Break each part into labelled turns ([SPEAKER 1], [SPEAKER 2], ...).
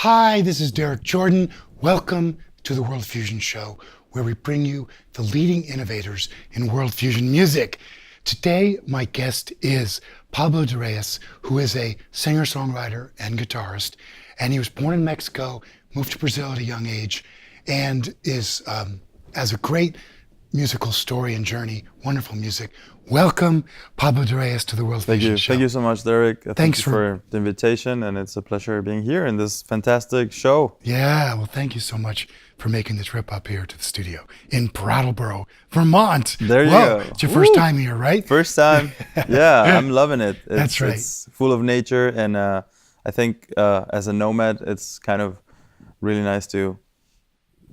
[SPEAKER 1] Hi, this is Derek Jordan. Welcome to the World Fusion Show, where we bring you the leading innovators in world fusion music. Today, my guest is Pablo DeReyes, who is a singer-songwriter and guitarist. And he was born in Mexico, moved to Brazil at a young age, and is, has a great musical story and journey, wonderful music. Welcome, Pablo DeReyes, to the World Fusion Show.
[SPEAKER 2] Thank you so much, Derek.
[SPEAKER 1] Thanks
[SPEAKER 2] for the invitation, and it's a pleasure being here in this fantastic show.
[SPEAKER 1] Yeah, well, thank you so much for making the trip up here to the studio in Brattleboro, Vermont.
[SPEAKER 2] There you go.
[SPEAKER 1] It's your first time here, right?
[SPEAKER 2] First time. Yeah, I'm loving it.
[SPEAKER 1] That's right.
[SPEAKER 2] It's full of nature, and I think as a nomad, it's kind of really nice to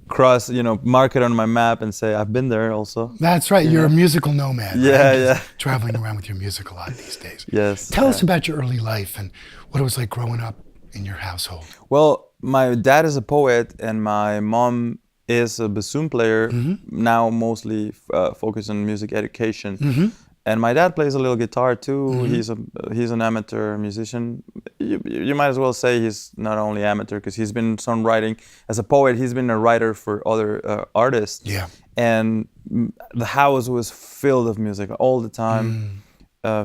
[SPEAKER 2] cross, mark it on my map and say I've been there also.
[SPEAKER 1] That's right. You're a musical nomad.
[SPEAKER 2] Yeah,
[SPEAKER 1] right?
[SPEAKER 2] yeah.
[SPEAKER 1] Traveling around with your music a lot these days.
[SPEAKER 2] Yes.
[SPEAKER 1] Tell us about your early life and what it was like growing up in your household.
[SPEAKER 2] Well, my dad is a poet and my mom is a bassoon player, now mostly focused on music education. And my dad plays a little guitar too. He's an amateur musician. You might as well say he's not only amateur because he's been songwriting. As a poet, he's been a writer for other artists.
[SPEAKER 1] Yeah.
[SPEAKER 2] And the house was filled with music all the time,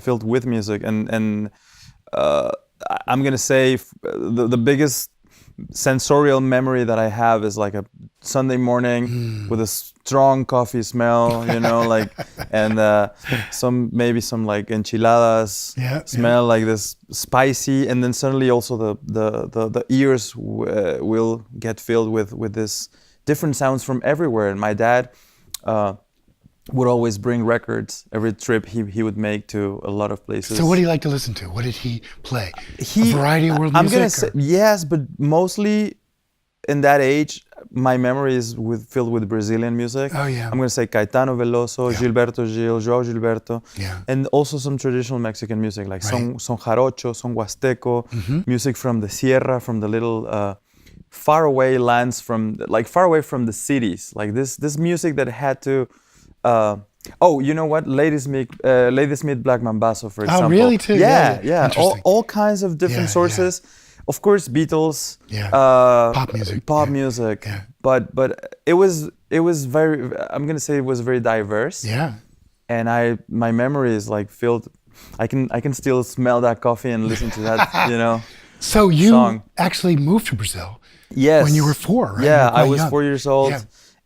[SPEAKER 2] filled with music. And I'm gonna say the biggest sensorial memory that I have is like a Sunday morning with a strong coffee smell, and some like enchiladas smell like this spicy, and then suddenly also the ears will get filled with this different sounds from everywhere. And my dad would always bring records every trip he would make to a lot of places.
[SPEAKER 1] So what do you like to listen to? What did he play? A variety of world music?
[SPEAKER 2] I'm gonna say yes, but mostly in that age, my memory is filled with Brazilian music.
[SPEAKER 1] Oh yeah.
[SPEAKER 2] I'm gonna say Caetano Veloso, Gilberto Gil, João Gilberto,
[SPEAKER 1] yeah.
[SPEAKER 2] And also some traditional Mexican music like son jarocho, son huasteco, music from the Sierra, from the little far away lands, far away from the cities. Like this music that had to. You know what? Ladysmith Black Mambazo, for example.
[SPEAKER 1] Oh, really? Too?
[SPEAKER 2] Yeah. All kinds of different sources. Yeah. Of course, Beatles.
[SPEAKER 1] Yeah.
[SPEAKER 2] Pop music.
[SPEAKER 1] Yeah.
[SPEAKER 2] But it was very. I'm gonna say it was very diverse.
[SPEAKER 1] Yeah.
[SPEAKER 2] And my memory is like filled. I can still smell that coffee and listen to that.
[SPEAKER 1] So you
[SPEAKER 2] song.
[SPEAKER 1] Actually moved to Brazil.
[SPEAKER 2] Yes.
[SPEAKER 1] When you were 4, right?
[SPEAKER 2] Yeah, I was
[SPEAKER 1] young.
[SPEAKER 2] 4 years old.
[SPEAKER 1] Yeah.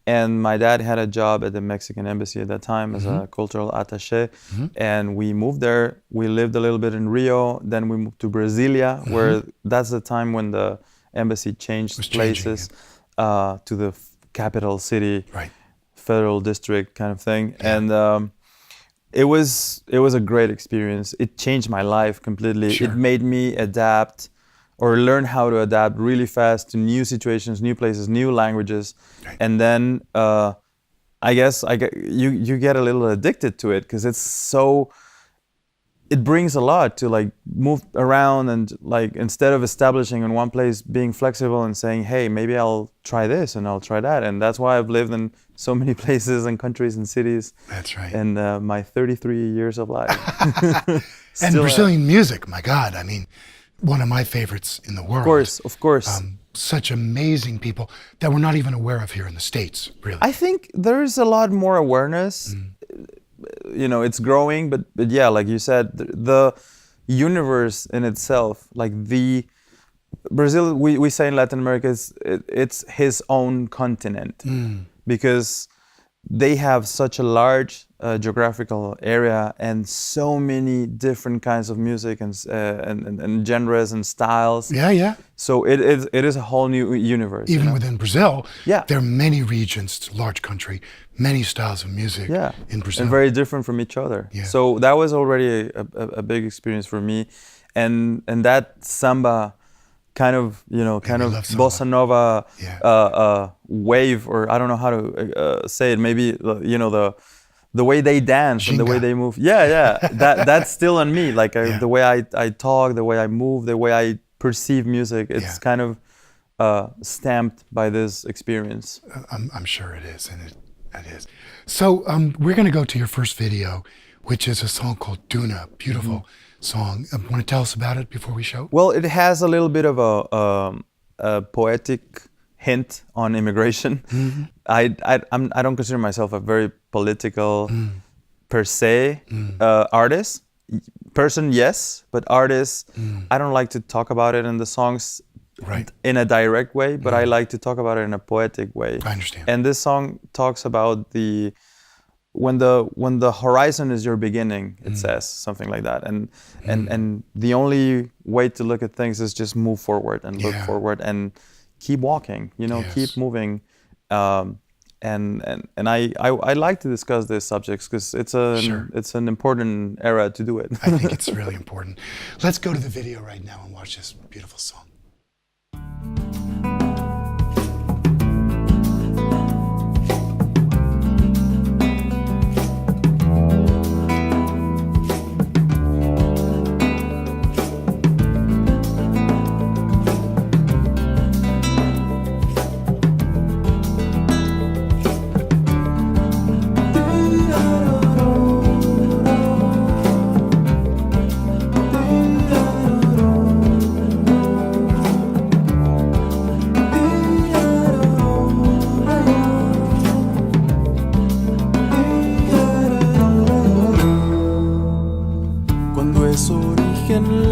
[SPEAKER 2] And my dad had a job at the Mexican embassy at that time as a cultural attaché. And we moved there. We lived a little bit in Rio. Then we moved to Brasilia, where that's the time when the embassy changed places to the capital city, federal district kind of thing. Yeah. And it was a great experience. It changed my life completely.
[SPEAKER 1] Sure.
[SPEAKER 2] It made me adapt or learn how to adapt really fast to new situations, new places, new languages. Right. And then I guess you get a little addicted to it because it brings a lot to like move around and like instead of establishing in one place, being flexible and saying, hey, maybe I'll try this and I'll try that. And that's why I've lived in so many places and countries and cities.
[SPEAKER 1] That's right.
[SPEAKER 2] And my 33 years of life.
[SPEAKER 1] And Brazilian music, my God, I mean, one of my favorites in the world.
[SPEAKER 2] Of course.
[SPEAKER 1] Such amazing people that we're not even aware of here in the States, really.
[SPEAKER 2] I think there's a lot more awareness. It's growing, but yeah, like you said, the universe in itself, like Brazil, we say in Latin America, it's his own continent because they have such a large geographical area and so many different kinds of music and genres and styles.
[SPEAKER 1] Yeah.
[SPEAKER 2] So it is a whole new universe.
[SPEAKER 1] Even within Brazil,
[SPEAKER 2] there
[SPEAKER 1] are many regions, it's a large country, many styles of music in Brazil.
[SPEAKER 2] And very different from each other. Yeah. So that was already a big experience for me. And that samba kind of bossa nova wave, or I don't know how to say it. Maybe the way they dance and the way they move. Yeah. That's still on me. Like the way I talk, the way I move, the way I perceive music. It's kind of stamped by this experience.
[SPEAKER 1] I'm sure it is, and it is. So we're going to go to your first video, which is a song called Duna. Beautiful song. Want to tell us about it before we show?
[SPEAKER 2] Well, it has a little bit of a poetic hint on immigration. I don't consider myself a very political per se artist. Person, yes, but artist, I don't like to talk about it in the songs in a direct way, but I like to talk about it in a poetic way.
[SPEAKER 1] I understand.
[SPEAKER 2] And this song talks about when the horizon is your beginning, it says something like that. And the only way to look at things is just move forward and look forward and keep walking, keep moving. And I like to discuss these subjects because it's an important era to do it.
[SPEAKER 1] I think it's really important. Let's go to the video right now and watch this beautiful song.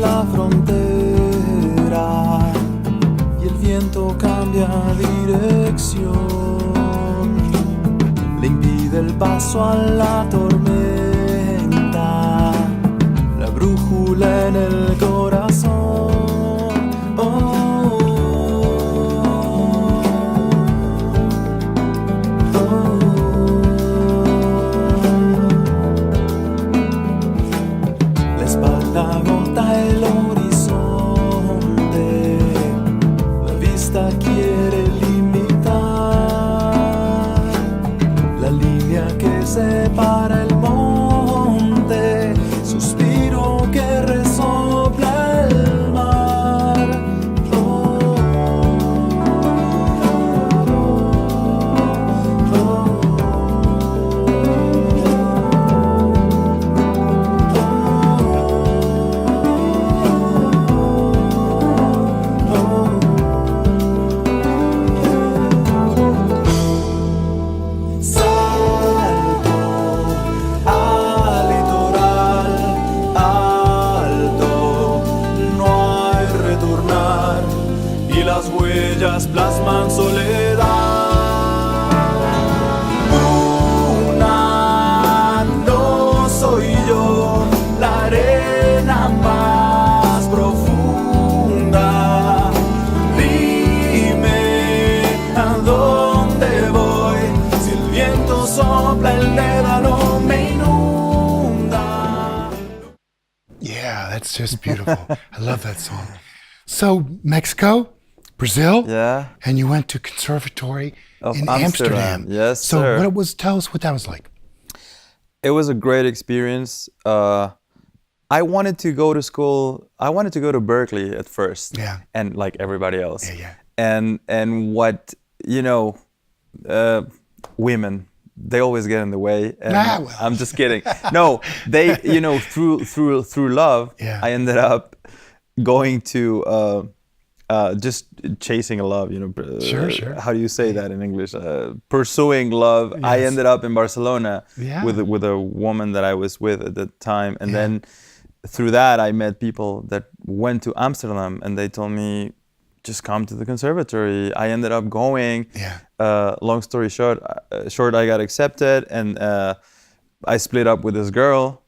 [SPEAKER 3] La frontera y el viento cambia dirección, le impide el paso a la tormenta, la brújula en el corazón. La espalda agota el horizonte, la vista quiere limitar la línea que separa el monte, suspiro que resopla el mar. Plasman soledad. Una no soy yo, la arena más profunda. Dime a dónde voy, si el viento sopla el médano me inunda.
[SPEAKER 1] Yeah, that's just beautiful. I love that song. So, Mexico, Brazil, and you went to conservatory in Amsterdam.
[SPEAKER 2] Yes,
[SPEAKER 1] so
[SPEAKER 2] sir.
[SPEAKER 1] Tell us what that was like.
[SPEAKER 2] It was a great experience. I wanted to go to school. I wanted to go to Berkeley at first, and like everybody else. And what women, they always get in the way. And I'm just kidding. No, they through love, I ended up going to. Just chasing a love,
[SPEAKER 1] Sure.
[SPEAKER 2] How do you say that in English? Pursuing love. Yes. I ended up in Barcelona with a woman that I was with at the time, and then through that I met people that went to Amsterdam, and they told me, just come to the conservatory. I ended up going. Long story short, I got accepted, and I split up with this girl.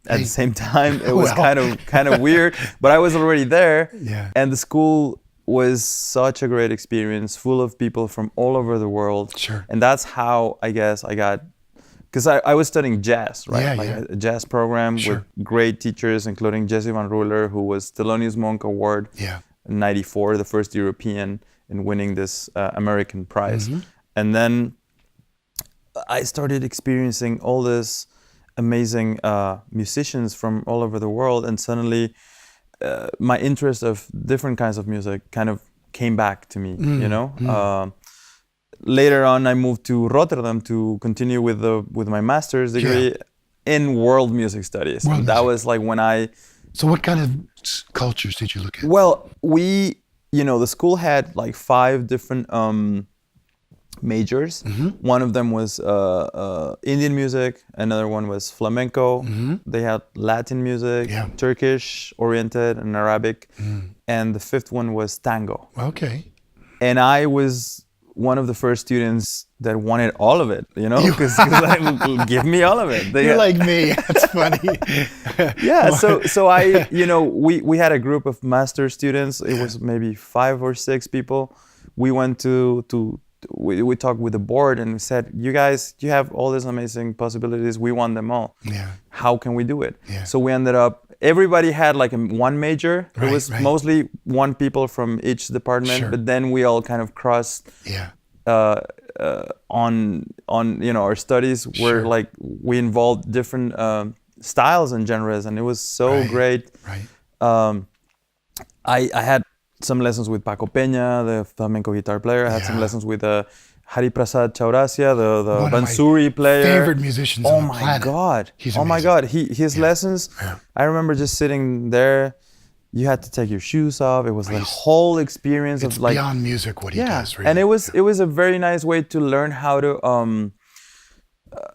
[SPEAKER 2] At the same time, it was kind of weird, but I was already there, and the school was such a great experience, full of people from all over the world. And that's how I guess I got, because I was studying jazz, right? A jazz program with great teachers, including Jesse Van Ruler, who was Thelonious Monk Award in '94, the first European in winning this American prize. And then I started experiencing all this amazing musicians from all over the world, and suddenly my interest of different kinds of music kind of came back to me. Later on, I moved to Rotterdam to continue with my master's degree in world music studies. That was like when I.
[SPEAKER 1] So what kind of cultures did you look at?
[SPEAKER 2] Well, we the school had like 5 different majors. One of them was Indian music, another one was flamenco. They had Latin music, Turkish oriented, and Arabic, and the 5th one was tango.
[SPEAKER 1] Okay.
[SPEAKER 2] And I was one of the first students that wanted all of it, because like, give me all of it.
[SPEAKER 1] You're like me. That's funny.
[SPEAKER 2] Yeah. So I, we had a group of master students. It was maybe 5 or 6 people. We went we talked with the board and we said, you guys, you have all these amazing possibilities. We want them all.
[SPEAKER 1] Yeah.
[SPEAKER 2] How can we do it?
[SPEAKER 1] Yeah.
[SPEAKER 2] So we ended up, everybody had like one major.
[SPEAKER 1] Right,
[SPEAKER 2] it was mostly one people from each department,
[SPEAKER 1] Sure.
[SPEAKER 2] but then we all kind of crossed on our studies where like we involved different styles and genres, and it was so great.
[SPEAKER 1] Right.
[SPEAKER 2] I had some lessons with Paco Peña, the flamenco guitar player. I had some lessons with Hari Prasad Chaurasia, the
[SPEAKER 1] One of
[SPEAKER 2] Bansuri
[SPEAKER 1] my
[SPEAKER 2] player.
[SPEAKER 1] favorite musicians on the planet.
[SPEAKER 2] God.
[SPEAKER 1] He's
[SPEAKER 2] oh my
[SPEAKER 1] amazing.
[SPEAKER 2] God. His lessons, I remember just sitting there. You had to take your shoes off. It was like a whole experience
[SPEAKER 1] It's
[SPEAKER 2] of like
[SPEAKER 1] beyond music what he does, really.
[SPEAKER 2] and it was a very nice way to learn how to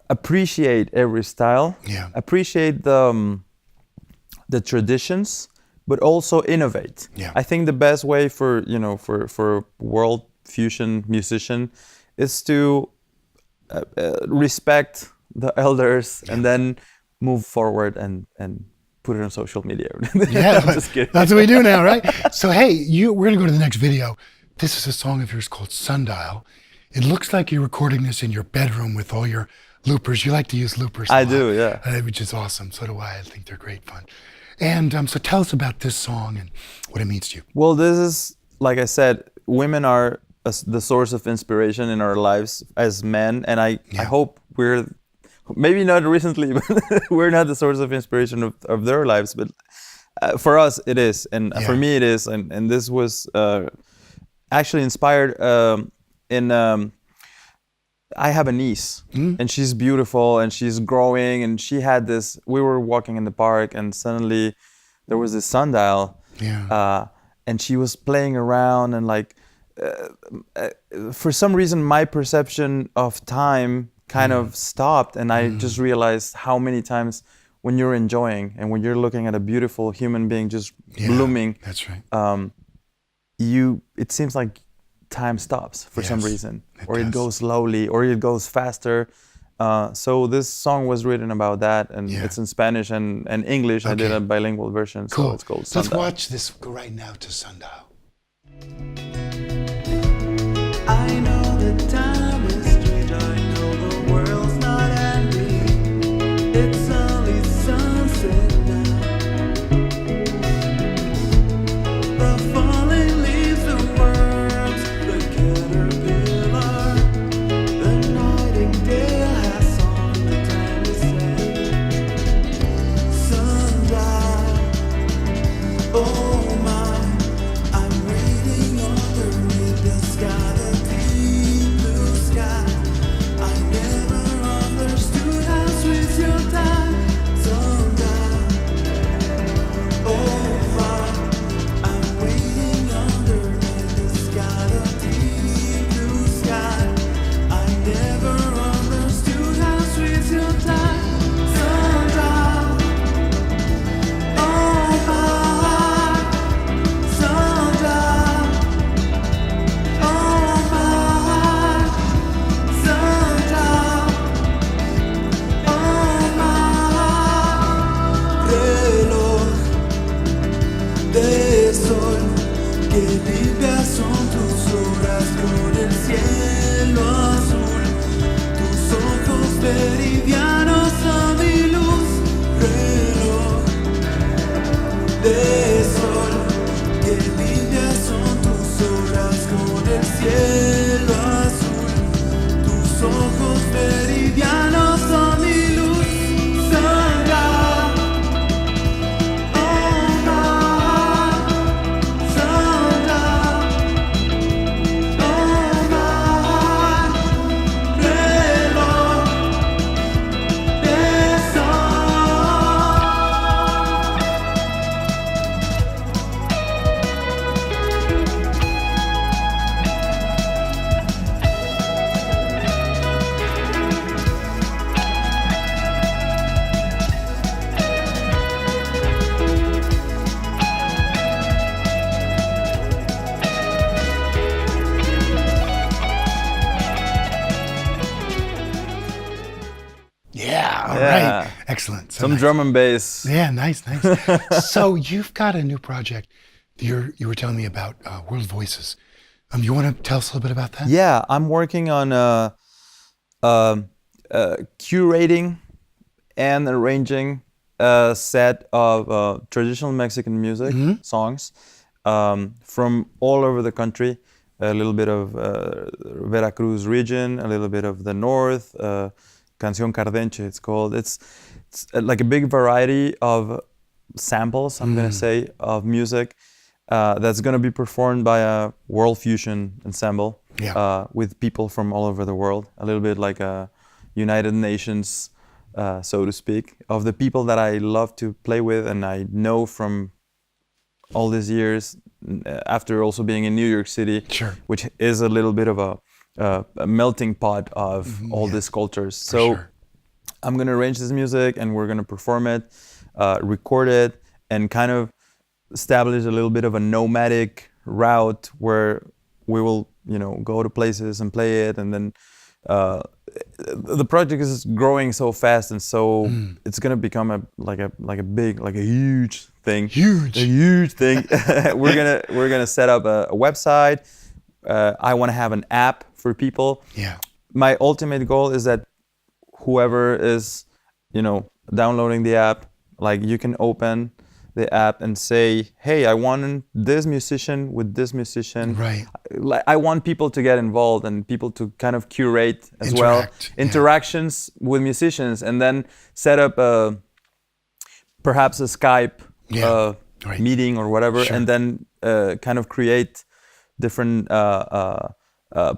[SPEAKER 2] appreciate every style, appreciate the traditions, but also innovate.
[SPEAKER 1] Yeah.
[SPEAKER 2] I think the best way for for world fusion musician is to respect the elders and then move forward and put it on social media.
[SPEAKER 1] Yeah,
[SPEAKER 2] I'm just kidding.
[SPEAKER 1] that's what we do now, right? So hey, we're gonna go to the next video. This is a song of yours called Sundial. It looks like you're recording this in your bedroom with all your loopers. You like to use loopers.
[SPEAKER 2] I do, yeah.
[SPEAKER 1] Which is awesome. So do I. I think they're great fun. And so tell us about this song and what it means to you.
[SPEAKER 2] Well, this is, like I said, women are the source of inspiration in our lives as men, and I hope we're, maybe not recently, but we're not the source of inspiration of their lives, but for us it is, and for me it is, and this was actually inspired in I have a niece, and she's beautiful, and she's growing, and she had this, we were walking in the park, and suddenly there was this sundial, and she was playing around, and like, for some reason, my perception of time kind of stopped, and I just realized how many times when you're enjoying, and when you're looking at a beautiful human being just blooming,
[SPEAKER 1] that's right.
[SPEAKER 2] it seems like time stops for some reason, or
[SPEAKER 1] does.
[SPEAKER 2] it goes slowly, or it goes faster. So this song was written about that, and it's in Spanish and English. I did a bilingual version,
[SPEAKER 1] Cool.
[SPEAKER 2] so it's called
[SPEAKER 1] Let's
[SPEAKER 2] Sundial.
[SPEAKER 1] watch this right now to Sundial.
[SPEAKER 3] I know that time is strange, I know the world's not ending. It's only sunset now. The falling leaves, the worms, the caterpillar, the nightingale has song, the time is set. Sundial, oh my, I'm
[SPEAKER 1] Excellent. So
[SPEAKER 2] Some
[SPEAKER 1] nice.
[SPEAKER 2] drum and bass.
[SPEAKER 1] Yeah, nice. So you've got a new project you were telling me about, World Voices. You want to tell us a little bit about that?
[SPEAKER 2] Yeah, I'm working on curating and arranging a set of traditional Mexican music songs from all over the country. A little bit of Veracruz region, a little bit of the north, Canción Cardenche it's called. It's like a big variety of samples, I'm gonna say, of music that's gonna be performed by a world fusion ensemble with people from all over the world. A little bit like a United Nations, so to speak, of the people that I love to play with and I know from all these years after also being in New York City, which is a little bit of a melting pot of all these cultures. So I'm gonna arrange this music and we're gonna perform it, record it, and kind of establish a little bit of a nomadic route where we will, go to places and play it, and then the project is growing so fast, and so it's gonna become a huge thing. A huge thing. we're gonna set up a website. I want to have an app for people.
[SPEAKER 1] Yeah.
[SPEAKER 2] My ultimate goal is that whoever is, downloading the app, like you can open the app and say, hey, I want this musician with this musician.
[SPEAKER 1] Right.
[SPEAKER 2] I want people to get involved and people to kind of curate as well. Interactions with musicians, and then set up perhaps a Skype meeting or whatever, and then kind of create different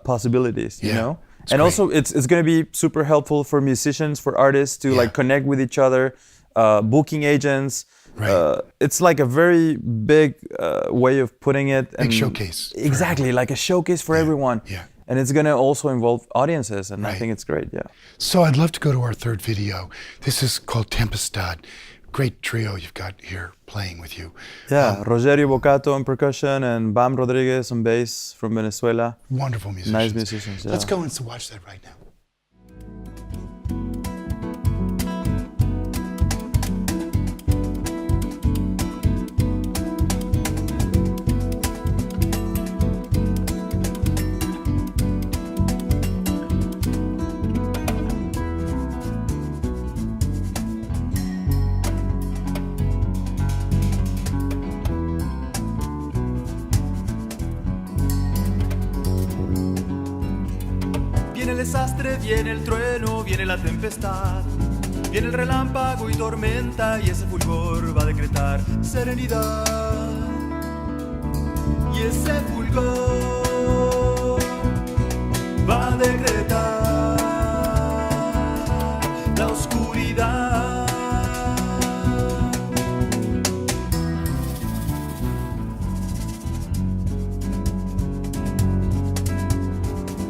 [SPEAKER 2] possibilities, you know? And also it's going to be super helpful for musicians, for artists to like connect with each other, booking agents.
[SPEAKER 1] Right.
[SPEAKER 2] It's like a very big way of putting it.
[SPEAKER 1] Big showcase.
[SPEAKER 2] Exactly, like a showcase for everyone.
[SPEAKER 1] Yeah.
[SPEAKER 2] And it's going to also involve audiences, and I think it's great,
[SPEAKER 1] So I'd love to go to our third video. This is called Tempestad. Great trio you've got here playing with you.
[SPEAKER 2] Yeah, Rogerio Bocato on percussion and Bam Rodriguez on bass from Venezuela.
[SPEAKER 1] Wonderful musicians.
[SPEAKER 2] Nice musicians,
[SPEAKER 1] Let's go and watch that right now.
[SPEAKER 3] Viene el desastre, viene el trueno, viene la tempestad, viene el relámpago y tormenta, y ese fulgor va a decretar serenidad. Y ese fulgor va a decretar la oscuridad.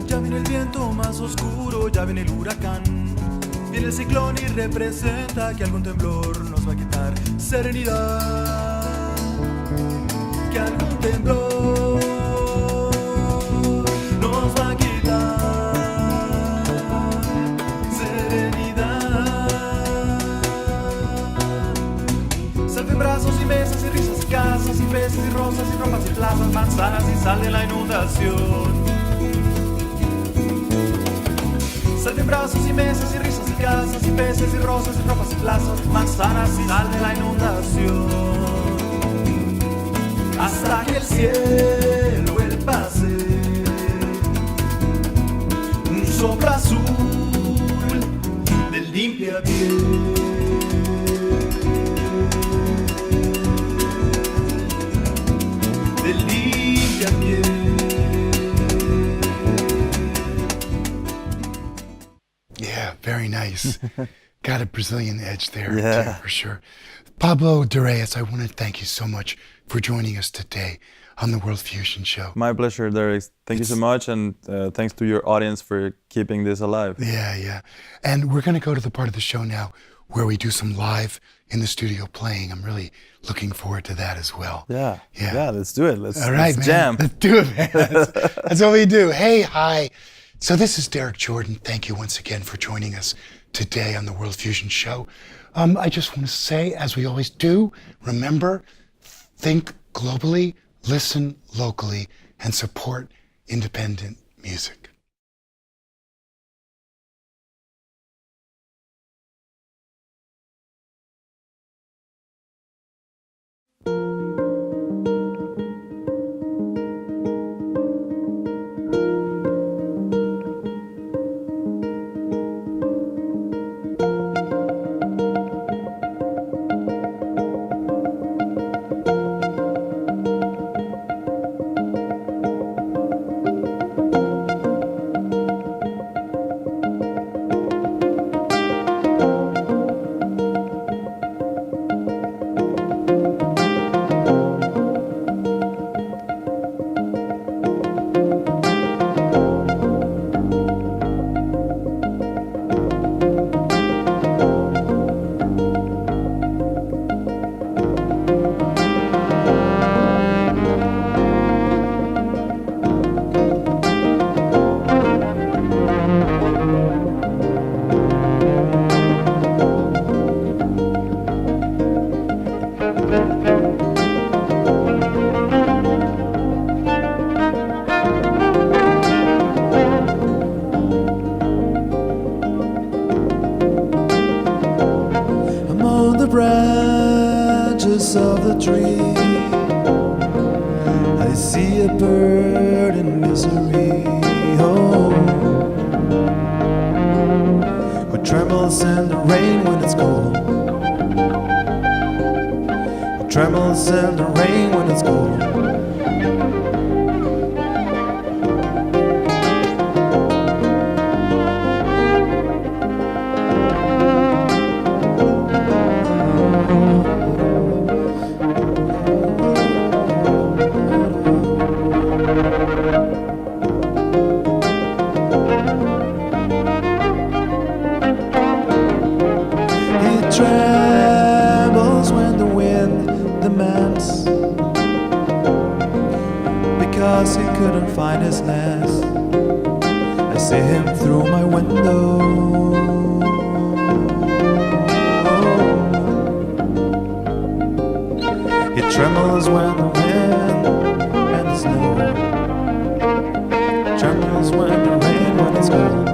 [SPEAKER 3] Ya viene el viento más oscuro, ya viene el huracán, viene el ciclón y representa que algún temblor nos va a quitar serenidad, que algún temblor nos va a quitar serenidad. Salten brazos y mesas y risas y casas y peces y rosas y ropas y plazas, manzanas y sal de la inundación. Salten brazos y mesas y risas y casas y peces y rosas y ropas y plazas, manzanas y sal de la inundación. Hasta que el cielo él pase, un soplo azul de limpia piel. De limpia piel.
[SPEAKER 1] Very nice. Got a Brazilian edge there,
[SPEAKER 2] Yeah.
[SPEAKER 1] too, for sure. Pablo DeReyes, I want to thank you so much for joining us today on the World Fusion Show.
[SPEAKER 2] My pleasure, Derek. Thank you so much, and thanks to your audience for keeping this alive.
[SPEAKER 1] Yeah. And we're going to go to the part of the show now where we do some live in the studio playing. I'm really looking forward to that as well.
[SPEAKER 2] Yeah, let's do it.
[SPEAKER 1] All right,
[SPEAKER 2] let's
[SPEAKER 1] man.
[SPEAKER 2] jam.
[SPEAKER 1] Let's do it, man. That's what we do. Hey, hi. So this is Derek Jordan. Thank you once again for joining us today on the World Fusion Show. I just want to say, as we always do, remember, think globally, listen locally, and support independent music.
[SPEAKER 3] Branches of the tree, I see a bird in misery, oh, who trembles in the rain when it's cold, who trembles in the rain when it's cold. Trembles when the wind demands, because he couldn't find his nest. I see him through my window. He trembles when the wind and the snow, trembles when the rain when it's cold.